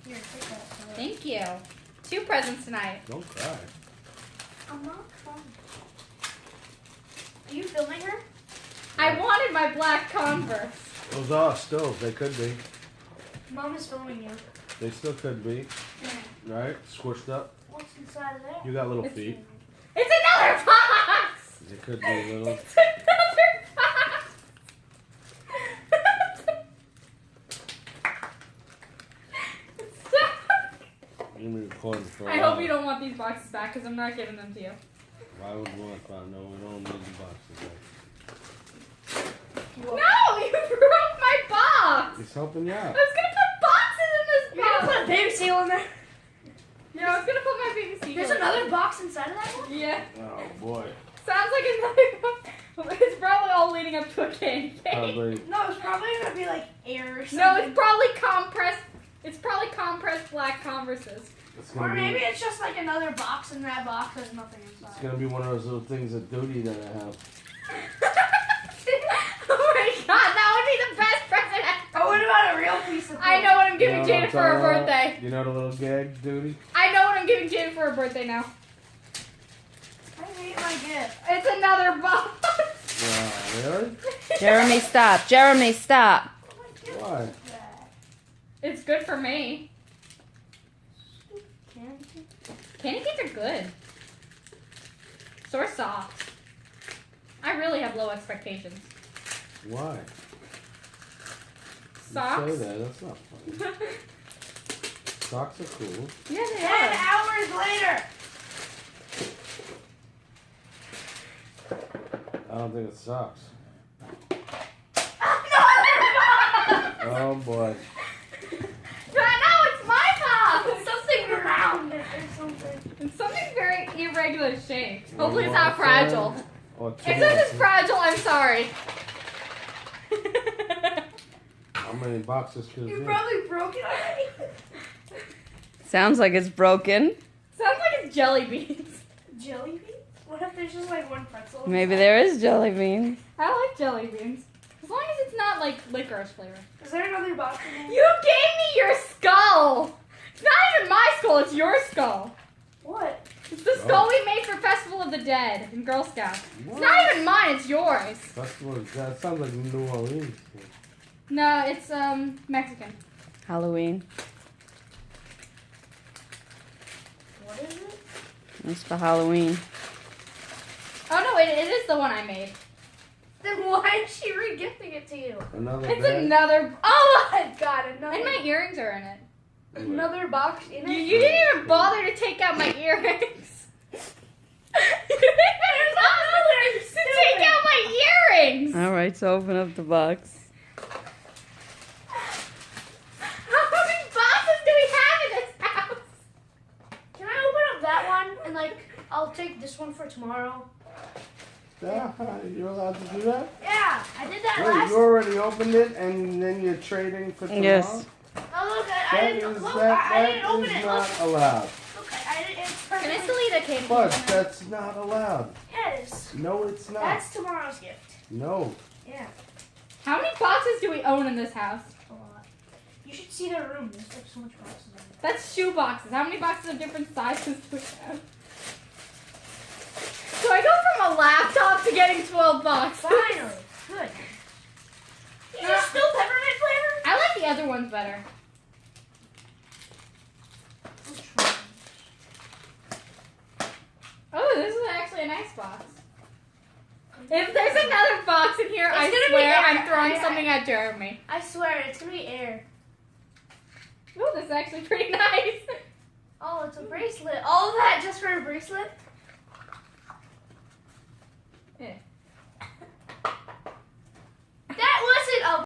Here, take that. Thank you. 2 presents tonight. Don't cry. I'm not crying. Are you filming her? I wanted my black Converse. Those are still. They could be. Mom is filming you. They still could be. Right? Squished up. What's inside of there? You got little feet. It's another box! They could be little. It's another box! Give me the coin for I hope you don't want these boxes back because I'm not giving them to you. Why would we want that? No, we don't need the boxes back. No! You broke my box! He's helping you I out. was gonna put boxes in this You're box! gonna put a baby seal in there? Yeah, I was gonna put my baby seat. There's another box inside of that one? Yeah. Oh boy. Sounds like another box. It's probably all leading up to a candy cane. Probably. No, it's probably gonna be like air or something. No, it's probably compressed. It's probably compressed black Converses. It's Or gonna maybe be. it's just like another box, and that box has nothing It's inside. gonna be one of those little things at duty that I have. Oh my god, that would be the best present ever. Oh, what about a real piece of I know what I'm giving You know what Jada I'm for her talking about? birthday. You know the little gag duty? I know what I'm giving Jada for her birthday now. I hate my gift. It's another box. Wow, really? Jeremy, stop. Jeremy, stop. Why? It's good for me. Candy? Candy canes are good. So are socks. I really have low expectations. Why? Socks? You say that. That's not funny. Socks are cool. Yeah, they 10 are. hours later! I don't think it's socks. No, Oh boy. No, it's my box. something round or something. It's something very irregular shaped. One Hopefully it's more not fragile. time, or two If more this is times. fragile, I'm sorry. How many boxes could it You be? probably broke it already. Sounds like it's broken. Sounds like it's jelly beans. Jelly beans? What if there's just like one pretzel? Maybe there is jelly beans. I like jelly beans. As long as it's not like licorice flavor. Is there another box in there? You gave me your skull! It's not even my skull, it's your skull. What? It's the skull we made for Festival of the Dead in Girl Scouts. It's What? not even mine, it's yours. That sounds like New Orleans. No, it's Mexican. Halloween. What is it? It's for Halloween. Oh no, it is the one I made. Then why is she re-gifting it to you? Another It's bag? another. Oh my god, And my earrings are in it. another box in You, it? you didn't even bother to take out my earrings. You didn't even bother to take out my earrings. All right, so open up the box. How many boxes do we have in this house? Can I open up that one and like I'll take this one for tomorrow? Yeah, you're allowed to do that? Yeah, I did that Wait, last. you already opened it and then you're trading for tomorrow? Yes. Oh look, I That didn't is, look. that, I didn't that open is it. not Look, allowed. look, I didn't. It's Can I perfect. still eat a candy But cane? that's not allowed. Yeah, it is. No, it's not. That's tomorrow's gift. No. Yeah, How many boxes do we own in this house? a lot. You should see the room. There's like so much boxes in it. That's shoe boxes. How many boxes of different sizes do we have? So I go from a laptop to getting 12 bucks. Finally, good. Is it still peppermint flavor? I like the other ones better. Oh, this is actually a nice box. If there's another box in here, It's I gonna be swear air. I'm throwing I- something at Jeremy. I swear, it's gonna be air. Oh, this is actually pretty nice. Oh, it's a bracelet. All of that just for a bracelet? Yeah.